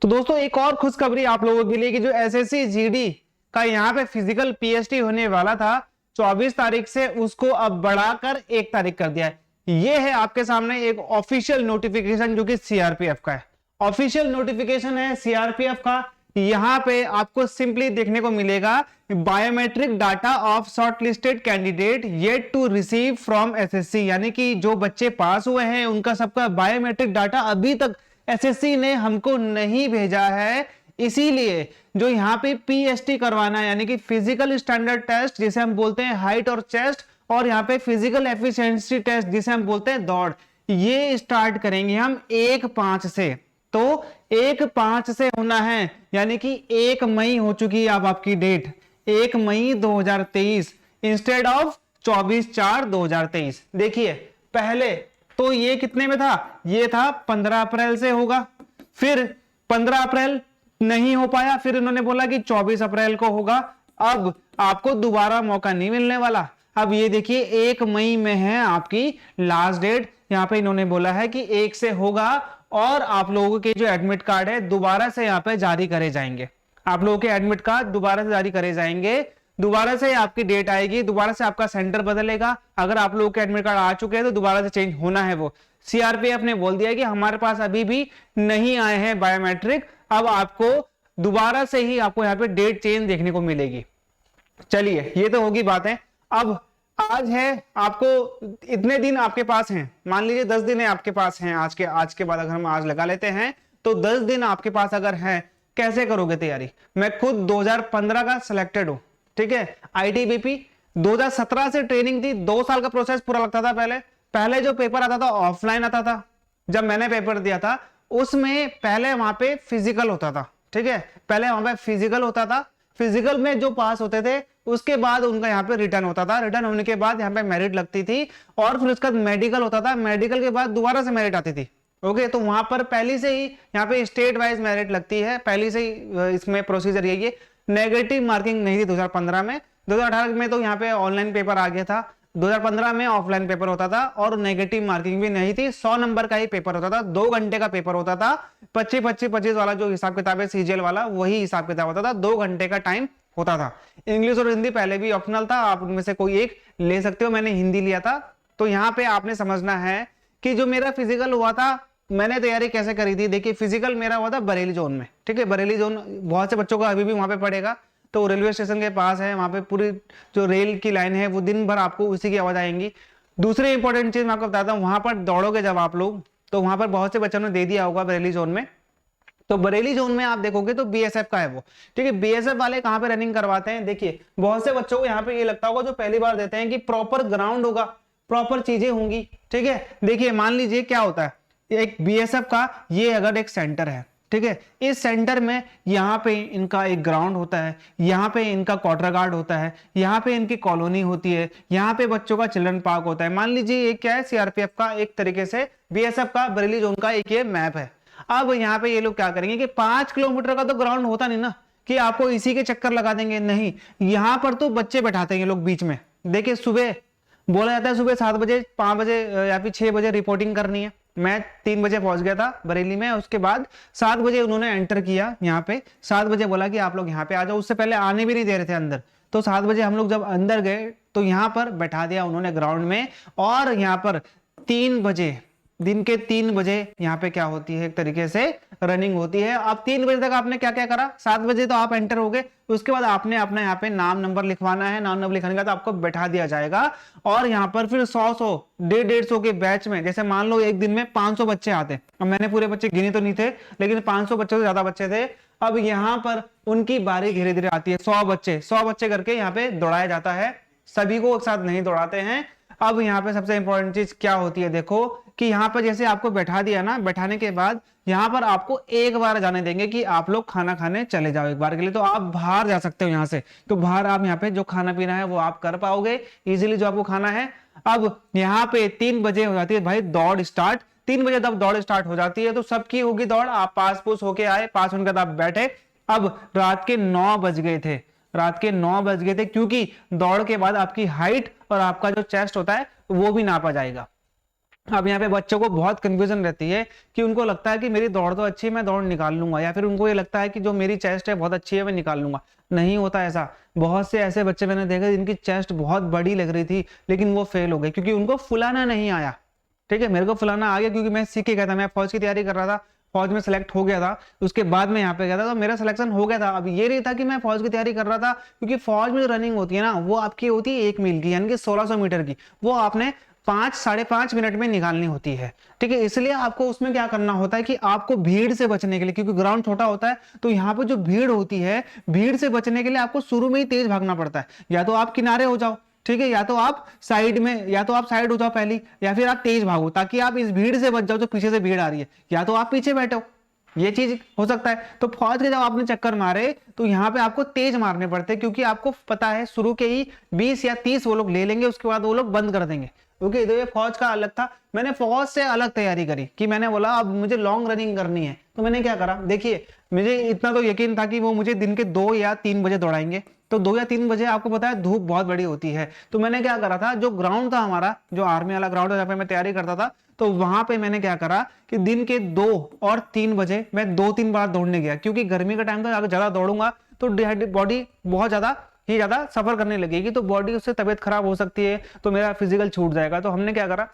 तो दोस्तों एक और खुशखबरी आप लोगों के लिए कि जो एसएससी जीडी का यहाँ पे फिजिकल पीएचटी होने वाला था 24 तारीख से, उसको अब बढ़ाकर 1 तारीख कर दिया है। ये है आपके सामने एक ऑफिशियल नोटिफिकेशन जो कि सीआरपीएफ का है। ऑफिशियल नोटिफिकेशन है सीआरपीएफ का। यहाँ पे आपको सिंपली देखने को मिलेगा biometric data of shortlisted candidate yet to receive from SSC, यानी कि जो बच्चे पास हुए हैं उनका सबका बायोमेट्रिक डाटा अभी तक एसएससी ने हमको नहीं भेजा है। इसीलिए जो यहाँ पे पीएसटी करवाना है, यानी कि फिजिकल स्टैंडर्ड टेस्ट जिसे हम बोलते हैं हाइट और चेस्ट, और यहाँ पे फिजिकल एफिशिएंसी टेस्ट जिसे हम बोलते हैं दौड़, ये स्टार्ट करेंगे हम 1/5 से। तो 1/5 से होना है, यानी कि 1 मई हो चुकी है अब आपकी डेट, 1 मई 2023 इंस्टेड ऑफ 24/4/2023। देखिए पहले तो ये कितने में था, ये था 15 अप्रैल से होगा, फिर 15 अप्रैल नहीं हो पाया, फिर इन्होंने बोला कि 24 अप्रैल को होगा। अब आपको दोबारा मौका नहीं मिलने वाला। अब ये देखिए 1 मई में है आपकी लास्ट डेट, यहाँ पे इन्होंने बोला है कि 1 से होगा, और आप लोगों के जो एडमिट कार्ड है दोबारा से यहाँ पे जारी करे जाएंगे। आप लोगों के एडमिट कार्ड दोबारा से जारी करे जाएंगे, दोबारा से आपकी डेट आएगी, दोबारा से आपका सेंटर बदलेगा। अगर आप लोगों के एडमिट कार्ड आ चुके हैं तो दोबारा से चेंज होना है। वो सीआरपीएफ ने बोल दिया कि हमारे पास अभी भी नहीं आए हैं बायोमेट्रिक, अब आपको दोबारा से ही आपको यहाँ पे डेट चेंज देखने को मिलेगी। चलिए ये तो होगी बात है। अब आज है, आपको इतने दिन आपके पास हैं, मान लीजिए 10 दिन है आपके पास हैं, आज के बाद अगर हम आज लगा लेते हैं तो 10 दिन आपके पास अगर है, कैसे करोगे तैयारी? मैं खुद 2015 का सिलेक्टेड हूं, ठीक है। आईटीबीपी 2017 से ट्रेनिंग थी, 2 साल का प्रोसेस पूरा लगता था। पहले जो पेपर आता था ऑफलाइन आता था। जब मैंने पेपर दिया था उसमें पहले वहां पे फिजिकल होता था, ठीक है, पहले वहां पे फिजिकल होता था। फिजिकल में जो पास होते थे उसके बाद उनका यहाँ पे रिटर्न होता था, रिटर्न होने के बाद यहाँ पे मेरिट लगती थी, और फिर उसके बाद मेडिकल होता था, मेडिकल के बाद दोबारा से मेरिट आती थी। ओके, तो वहां पर पहले से ही यहाँ पे स्टेट वाइज मेरिट लगती है, पहले से ही इसमें प्रोसीजर यही है। नेगेटिव मार्किंग नहीं थी 2015 में, 2018 में तो यहाँ पे ऑनलाइन पेपर आ गया था, 2015 में ऑफलाइन पेपर होता था और नेगेटिव मार्किंग भी नहीं थी। 100 नंबर का ही पेपर होता था, 2 घंटे का पेपर होता था, 25-25-25 वाला जो हिसाब किताब है सीजीएल वाला, वही हिसाब किताब होता था, 2 घंटे का टाइम होता था। इंग्लिश और हिंदी पहले भी ऑप्शनल था, आप उनमें से कोई एक ले सकते हो, मैंने हिंदी लिया था। तो यहाँ पे आपने समझना है कि जो मेरा फिजिकल हुआ था, मैंने तैयारी कैसे करी थी। देखिए फिजिकल मेरा हुआ था बरेली जोन में, ठीक है, बरेली जोन बहुत से बच्चों का अभी भी वहां पे पड़ेगा, तो रेलवे स्टेशन के पास है, वहां पे पूरी जो रेल की लाइन है वो दिन भर आपको उसी की आवाज आएंगी। दूसरी इंपॉर्टेंट चीज मैं आपको बताता हूँ, वहां पर दौड़ोगे जब आप लोग, तो वहां पर बहुत से बच्चों ने दे दिया होगा बरेली जोन में, तो बरेली जोन में आप देखोगे तो बीएसएफ का है वो, ठीक है। बीएसएफ वाले कहाँ पे रनिंग करवाते हैं, देखिए बहुत से बच्चों को यहाँ पे ये लगता होगा जो पहली बार देते हैं कि प्रॉपर ग्राउंड होगा, प्रॉपर चीजें होंगी, ठीक है। देखिए मान लीजिए क्या होता है, एक बीएसएफ का ये अगर एक सेंटर है, ठीक है, इस सेंटर में यहाँ पे इनका एक ग्राउंड होता है, यहाँ पे इनका क्वार्टर गार्ड होता है, यहाँ पे इनकी कॉलोनी होती है, यहाँ पे बच्चों का चिल्ड्रन पार्क होता है। मान लीजिए ये क्या है, सीआरपीएफ का एक तरीके से बीएसएफ का बरेली जोन का एक ये मैप है। अब यहाँ पे ये लोग क्या करेंगे कि 5 किलोमीटर का तो ग्राउंड होता नहीं ना कि आपको इसी के चक्कर लगा देंगे, नहीं, यहाँ पर तो बच्चे बैठाते हैं ये लोग बीच में। देखिए सुबह बोला जाता है सुबह 7 बजे, 5 बजे या फिर 6 बजे रिपोर्टिंग करनी है। मैं 3 बजे पहुंच गया था बरेली में, उसके बाद 7 बजे उन्होंने एंटर किया यहाँ पे, 7 बजे बोला कि आप लोग यहाँ पे आ जाओ, उससे पहले आने भी नहीं दे रहे थे अंदर। तो 7 बजे हम लोग जब अंदर गए तो यहाँ पर बैठा दिया उन्होंने ग्राउंड में, और यहाँ पर 3 बजे, दिन के 3 बजे यहाँ पे क्या होती है, एक तरीके से रनिंग होती है। अब 3 बजे तक आपने क्या क्या करा, 7 बजे तो आप एंटर हो गए, उसके बाद आपने अपना यहाँ पे नाम नंबर लिखवाना है, नाम नंबर लिखने का तो आपको बैठा दिया जाएगा, और यहाँ पर फिर 100 150 के बैच में, जैसे मान लो एक दिन में 500 बच्चे आते, अब मैंने पूरे बच्चे गिने तो नहीं थे, लेकिन 500 बच्चों से ज्यादा बच्चे थे। अब यहाँ पर उनकी बारी धीरे धीरे आती है, 100 बच्चे करके यहाँ पे दौड़ाया जाता है, सभी को एक साथ नहीं दौड़ाते हैं। अब यहाँ पे सबसे इंपॉर्टेंट चीज क्या होती है, देखो कि यहाँ पर जैसे आपको बैठा दिया ना, बैठाने के बाद यहाँ पर आपको एक बार जाने देंगे कि आप लोग खाना खाने चले जाओ एक बार के लिए, तो आप बाहर जा सकते हो यहाँ से, तो बाहर आप यहाँ पे जो खाना पीना है वो आप कर पाओगे इजीली, जो आपको खाना है। अब यहाँ पे 3 बजे हो जाती है भाई दौड़ स्टार्ट, 3 बजे तब दौड़ स्टार्ट हो जाती है, तो सबकी होगी दौड़, आप पास पूस होके आए, पास होने के बाद आप बैठे। अब रात के 9 बज गए थे, रात के 9 बज गए थे, क्योंकि दौड़ के बाद आपकी हाइट और आपका जो चेस्ट होता है वो भी नापा जाएगा। अब यहाँ पे बच्चों को बहुत कंफ्यूजन रहती है कि उनको लगता है कि मेरी दौड़ तो अच्छी है, मैं दौड़ निकाल लूंगा, या फिर उनको ये लगता है कि जो मेरी चेस्ट है बहुत अच्छी है, मैं निकाल लूंगा। नहीं होता ऐसा। बहुत से ऐसे बच्चे मैंने देखे जिनकी चेस्ट बहुत बड़ी लग रही थी लेकिन वो फेल हो गए क्योंकि उनको फुलाना नहीं आया। ठीक है, मेरे को फुलाना आ गया क्योंकि मैं सीख के गया था, मैं फौज की तैयारी कर रहा था, फौज में सेलेक्ट हो गया था, उसके बाद मैं यहाँ पे गया था तो मेरा सिलेक्शन हो गया था। अब ये नहीं था कि मैं फौज की तैयारी कर रहा था, क्योंकि फौज में जो रनिंग होती है ना वो आपकी होती है 1 मील की, यानी कि 1600 मीटर की, वो आपने 5-5.5 मिनट में निकालनी होती है। ठीक है, इसलिए आपको उसमें क्या करना होता है कि आपको भीड़ से बचने के लिए, क्योंकि ग्राउंड छोटा होता है तो यहाँ पे जो भीड़ होती है, भीड़ से बचने के लिए आपको शुरू में ही तेज भागना पड़ता है। या तो आप किनारे हो जाओ, ठीक है, या तो आप साइड में, या तो आप साइड हो जाओ पहली, या फिर आप तेज भागो ताकि आप इस भीड़ से बच जाओ जो पीछे से भीड़ आ रही है, या तो आप पीछे बैठो, ये चीज हो सकता है। तो फौज के जब आपने चक्कर मारे तो यहाँ पे आपको तेज मारने पड़ते हैं, क्योंकि आपको पता है शुरू के ही 20 या 30 वो लोग ले लेंगे, उसके बाद वो लोग बंद कर देंगे। ओके, तो ये फौज का अलग था। मैंने फौज से अलग तैयारी करी कि मैंने बोला अब मुझे लॉन्ग रनिंग करनी है। तो मैंने क्या करा, देखिए मुझे इतना तो यकीन था कि वो मुझे दिन के 2 या 3 बजे दौड़ाएंगे, तो 2 या 3 बजे आपको पता है धूप बहुत बड़ी होती है। तो मैंने क्या करा था, जो ग्राउंड था हमारा, जो आर्मी वाला ग्राउंड है जहाँ पे मैं तैयारी करता था, तो वहां पे मैंने क्या करा कि दिन के 2 और 3 बजे मैं 2-3 बार दौड़ने गया, क्योंकि गर्मी का टाइम था, अगर ज्यादा दौड़ूंगा तो बॉडी बहुत ज्यादा सफर करने लगेगी, तो बॉडी उससे तबीयत खराब हो सकती है, तो मेरा फिजिकल छूट जाएगा। तो हमने क्या करा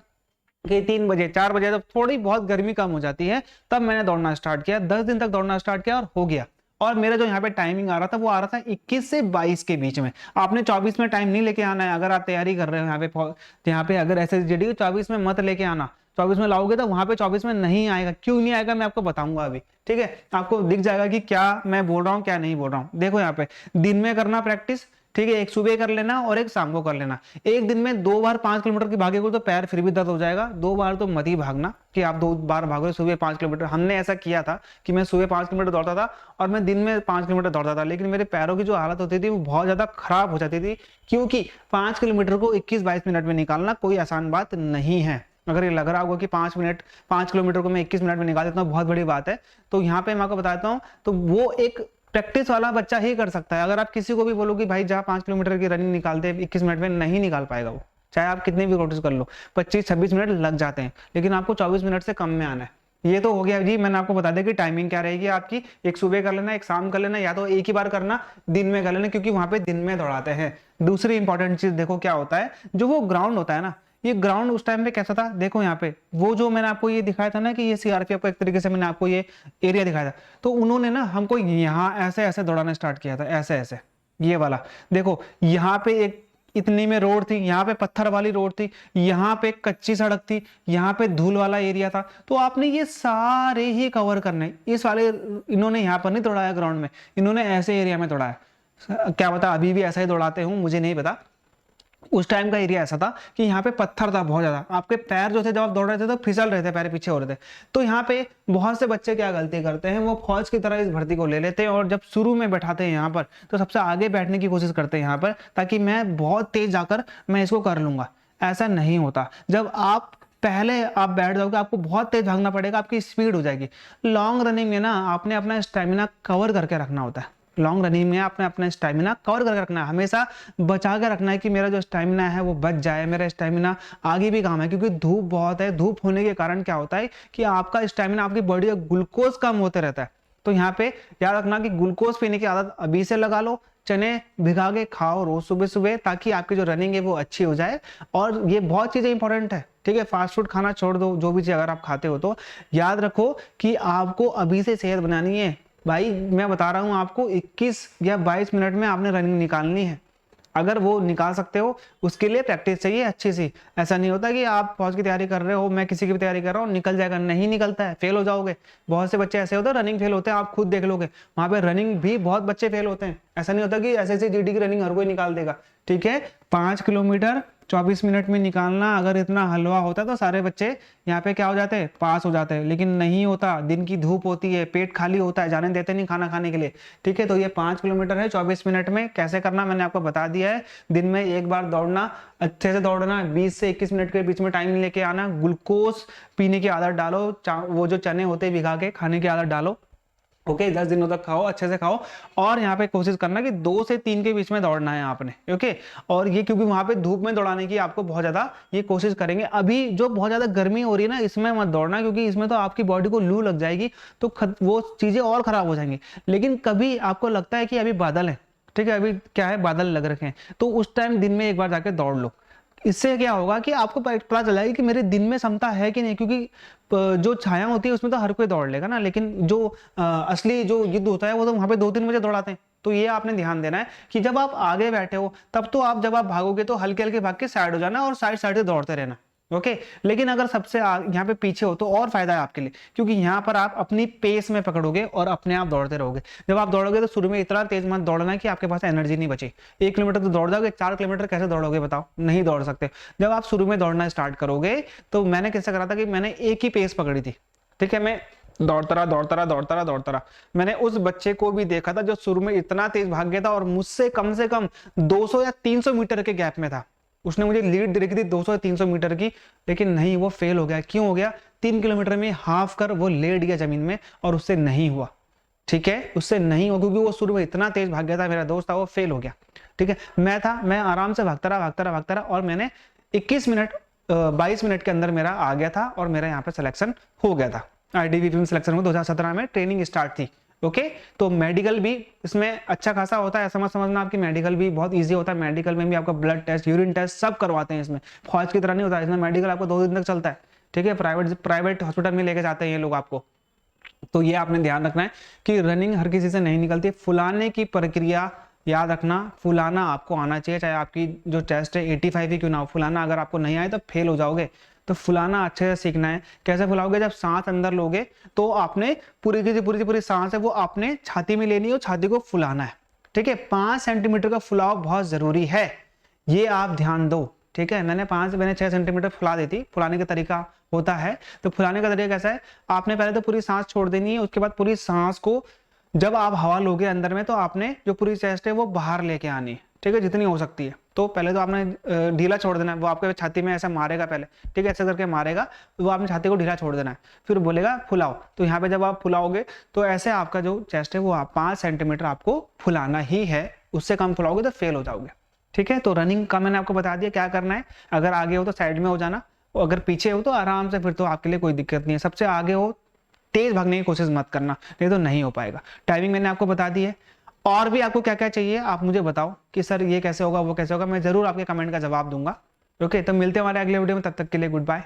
कि 3 बजे 4 बजे जब थोड़ी बहुत गर्मी कम हो जाती है तब मैंने दौड़ना स्टार्ट किया। 10 दिन तक दौड़ना स्टार्ट किया और हो गया। और मेरा जो यहाँ पे टाइमिंग आ रहा था वो आ रहा था 21 से 22 के बीच में। आपने 24 में टाइम नहीं लेके आना है, अगर आप तैयारी कर रहे हो यहाँ पे अगर SSGD 24 में मत लेके आना। 24 में लाओगे तो वहां पे 24 में नहीं आएगा। क्यों नहीं आएगा मैं आपको बताऊंगा अभी, ठीक है। आपको दिख जाएगा कि क्या मैं बोल रहा हूँ क्या नहीं बोल रहा हूँ। देखो यहाँ पे दिन में करना प्रैक्टिस, ठीक है, एक सुबह कर लेना और एक शाम को कर लेना। एक दिन में 2 बार 5 किलोमीटर की भागेगा तो पैर फिर भी दर्द हो जाएगा। 2 बार तो मत ही भागना कि आप 2 बार भागो सुबह 5 किलोमीटर। हमने ऐसा किया था कि मैं सुबह 5 किलोमीटर दौड़ता था और मैं दिन में 5 किलोमीटर दौड़ता था, लेकिन मेरे पैरों की जो हालत होती थी वो बहुत ज्यादा खराब हो जाती थी, क्योंकि 5 किलोमीटर को 21-22 मिनट में निकालना कोई आसान बात नहीं है। अगर ये लग रहा होगा कि 5 किलोमीटर को मैं 21 मिनट में निकाल देता हूँ बहुत बड़ी बात है, तो यहाँ पे मैं आपको बताता हूँ, तो वो एक प्रैक्टिस वाला बच्चा ही कर सकता है। अगर आप किसी को भी बोलोगे भाई जा 5 किलोमीटर की रनिंग निकाल दे 21 मिनट में, नहीं निकाल पाएगा वो, चाहे आप कितनी भी कोशिश कर लो। 25-26 मिनट लग जाते हैं, लेकिन आपको 24 मिनट से कम में आना है। ये तो हो गया जी। मैंने आपको बता दिया कि टाइमिंग क्या रहेगी आपकी, एक सुबह कर लेना, एक शाम कर लेना, या तो एक ही बार करना दिन में कर लेना, क्योंकि वहां पे दिन में दौड़ाते हैं। दूसरी इंपॉर्टेंट चीज देखो क्या होता है, जो वो ग्राउंड होता है ना, ये ग्राउंड उस टाइम पे कैसा था, देखो यहाँ पे वो जो मैंने आपको ये दिखाया था ना कि ये सीआरपीएफ को एक तरीके से मैंने आपको ये एरिया दिखाया था, तो उन्होंने ना हमको यहाँ ऐसे ऐसे दौड़ाना स्टार्ट किया था, ऐसे ऐसे ये वाला। देखो यहाँ पे एक इतनी में रोड थी, यहाँ पे पत्थर वाली रोड थी, यहाँ पे कच्ची सड़क थी, यहाँ पे धूल वाला एरिया था, तो आपने ये सारे ही कवर करने। इस वाले इन्होंने यहाँ पर नहीं दौड़ाया ग्राउंड में, इन्होंने ऐसे एरिया में दौड़ाया। क्या पता अभी भी ऐसा ही दौड़ाते हूँ, मुझे नहीं पता। उस टाइम का एरिया ऐसा था कि यहाँ पे पत्थर था बहुत ज्यादा, आपके पैर जो थे जब आप दौड़ रहे थे तो फिसल रहे थे, पैर पीछे हो रहे थे। तो यहाँ पे बहुत से बच्चे क्या गलती करते हैं, वो फौज की तरह इस भर्ती को ले लेते हैं और जब शुरू में बैठाते हैं यहाँ पर तो सबसे आगे बैठने की कोशिश करते हैं यहाँ पर, ताकि मैं बहुत तेज जाकर मैं इसको कर लूंगा। ऐसा नहीं होता। जब आप पहले आप बैठ जाओगे आपको बहुत तेज भागना पड़ेगा, आपकी स्पीड हो जाएगी। लॉन्ग रनिंग में ना आपने अपना स्टेमिना कवर करके रखना होता है। लॉन्ग रनिंग में आपने अपना स्टेमिना कवर करके रखना है, हमेशा बचा के रखना है कि मेरा जो स्टेमिना है वो बच जाए, मेरा स्टेमिना आगे भी काम है। क्योंकि धूप बहुत है, धूप होने के कारण क्या होता है कि आपका स्टेमिना, आपकी बॉडी का ग्लूकोज कम होते रहता है। तो यहाँ पे याद रखना कि ग्लूकोज पीने की आदत अभी से लगा लो, चने भिगा के खाओ रोज सुबह सुबह, ताकि आपकी जो रनिंग है वो अच्छी हो जाए। और ये बहुत चीजें इंपॉर्टेंट है, ठीक है। फास्ट फूड खाना छोड़ दो, जो भी चीज अगर आप खाते हो तो याद रखो कि आपको अभी से सेहत बनानी है। भाई मैं बता रहा हूं आपको 21 या 22 मिनट में आपने रनिंग निकालनी है। अगर वो निकाल सकते हो उसके लिए प्रैक्टिस चाहिए अच्छी सी। ऐसा नहीं होता कि आप फौज की तैयारी कर रहे हो, मैं किसी की भी तैयारी कर रहा हूँ, निकल जाएगा, नहीं निकलता है, फेल हो जाओगे। बहुत से बच्चे ऐसे होते हैं रनिंग फेल होते हैं, आप खुद देख लोगे, वहां पे रनिंग भी बहुत बच्चे फेल होते हैं। ऐसा नहीं होता कि SSGD की रनिंग हर कोई निकाल देगा, ठीक है। 5 किलोमीटर 24 मिनट में निकालना अगर इतना हलवा होता तो सारे बच्चे यहाँ पे क्या हो जाते, पास हो जाते, लेकिन नहीं होता। दिन की धूप होती है, पेट खाली होता है, जाने देते नहीं खाना खाने के लिए, ठीक है। तो ये 5 किलोमीटर है 24 मिनट में। कैसे करना मैंने आपको बता दिया है। दिन में एक बार दौड़ना, अच्छे से दौड़ना, 20 से 21 मिनट के बीच में टाइम लेके आना। ग्लूकोज पीने की आदत डालो, वो जो चने होते भिगा के खाने की आदत डालो, ओके 10 दिनों तक खाओ, अच्छे से खाओ। और यहाँ पे कोशिश करना कि 2 से 3 के बीच में दौड़ना है आपने। ओके, और ये क्योंकि वहां पे धूप में दौड़ाने की आपको बहुत ज्यादा ये कोशिश करेंगे। अभी जो बहुत ज्यादा गर्मी हो रही है ना, इसमें मत दौड़ना, क्योंकि इसमें तो आपकी बॉडी को लू लग जाएगी, तो वो चीजें और खराब हो जाएंगी। लेकिन कभी आपको लगता है कि अभी बादल है, ठीक है, अभी क्या है, बादल लग रखे हैं, तो उस टाइम दिन में एक बार जाके दौड़ लो। इससे क्या होगा कि आपको पता चला कि मेरे दिन में क्षमता है कि नहीं, क्योंकि जो छाया होती है उसमें तो हर कोई दौड़ लेगा ना, लेकिन जो असली जो युद्ध होता है वो तो वहां पे 2-3 बजे दौड़ाते हैं। तो ये आपने ध्यान देना है कि जब आप आगे बैठे हो तब तो आप, जब आप भागोगे तो हल्के हल्के भाग के साइड हो जाना और साइड साइड से दौड़ते रहना। ओके, लेकिन अगर सबसे यहाँ पे पीछे हो तो और फायदा है आपके लिए, क्योंकि यहाँ पर आप अपनी पेस में पकड़ोगे और अपने आप दौड़ते रहोगे। जब आप दौड़ोगे तो शुरू में इतना तेज मत दौड़ना कि आपके पास एनर्जी नहीं बचे। 1 किलोमीटर तो दौड़ जाओगे, 4 किलोमीटर कैसे दौड़ोगे बताओ, नहीं दौड़ सकते। जब आप शुरू में दौड़ना स्टार्ट करोगे तो मैंने कैसे करा था कि मैंने एक ही पेस पकड़ी थी, ठीक है, मैं दौड़ता रहा। मैंने उस बच्चे को भी देखा था जो शुरू में इतना तेज भाग गया था और मुझसे कम से कम 200 या 300 मीटर के गैप में था। उसने मुझे लीड दे रखी थी 200 या 300 मीटर की, लेकिन नहीं, वो फेल हो गया। क्यों हो गया? 3 किलोमीटर में हाफ कर वो लेट गया जमीन में और उससे नहीं हुआ। ठीक है, उससे नहीं हुआ क्योंकि वो शुरू में इतना तेज भाग गया था, मेरा दोस्त था, वो फेल हो गया। ठीक है, मैं आराम से भागता रहा और मैंने 22 मिनट के अंदर मेरा आ गया था और मेरा यहाँ पे सिलेक्शन हो गया था। ITBP में सिलेक्शन हुआ, 2017 में ट्रेनिंग स्टार्ट थी। ओके, तो मेडिकल भी इसमें अच्छा खासा होता है, समझना आपकी मेडिकल भी बहुत इजी होता है। मेडिकल में भी आपका ब्लड टेस्ट, यूरिन टेस्ट सब करवाते हैं। इसमें फौज की तरह नहीं होता है, इसमें मेडिकल आपको 2 दिन तक चलता है। ठीक है, प्राइवेट हॉस्पिटल में लेके जाते हैं ये लोग आपको। तो ये आपने ध्यान रखना है कि रनिंग हर किसी से नहीं निकलती। फुलाने की प्रक्रिया याद रखना, फुलाना आपको आना चाहिए, चाहे आपकी जो टेस्ट है 85 ही क्यों ना हो। फुलाना अगर आपको नहीं आए तो फेल हो जाओगे। तो फुलाना अच्छे से सीखना है। कैसे फुलाओगे? जब सांस अंदर लोगे तो आपने पूरी सांस है वो आपने छाती में लेनी है और छाती को फुलाना है। ठीक है, 5 सेंटीमीटर का फुलाव बहुत जरूरी है, ये आप ध्यान दो। ठीक है, मैंने 6 सेंटीमीटर फुला दी थी। फुलाने का तरीका होता है, तो फुलाने का तरीका कैसा है? आपने पहले तो पूरी सांस छोड़ देनी है, उसके बाद पूरी सांस को जब आप हवा लोगे अंदर में तो आपने जो पूरी चेस्ट है वो बाहर लेके आनी है। ठीक है, जितनी हो सकती है। तो पहले तो आपने ढीला छोड़ देना है, वो आपके छाती में ऐसा मारेगा पहले। ठीक है, ऐसा करके मारेगा, वो आपने छाती को ढीला छोड़ देना है, फिर बोलेगा फुलाओ। तो यहाँ पे जब आप फुलाओगे तो ऐसे आपका जो चेस्ट है वो 5 सेंटीमीटर आपको फुलाना ही है। उससे कम फुलाओगे तो फेल हो जाओगे। ठीक है, तो रनिंग का मैंने आपको बता दिया क्या करना है। अगर आगे हो तो साइड में हो जाना, अगर पीछे हो तो आराम से, फिर तो आपके लिए कोई दिक्कत नहीं है। सबसे आगे हो, तेज भागने की कोशिश मत करना, नहीं तो नहीं हो पाएगा। टाइमिंग मैंने आपको बता दी है। और भी आपको क्या क्या चाहिए आप मुझे बताओ कि सर ये कैसे होगा, वो कैसे होगा, मैं जरूर आपके कमेंट का जवाब दूंगा। ओके, तो मिलते हैं हमारे अगले वीडियो में, तब तक के लिए गुड बाय।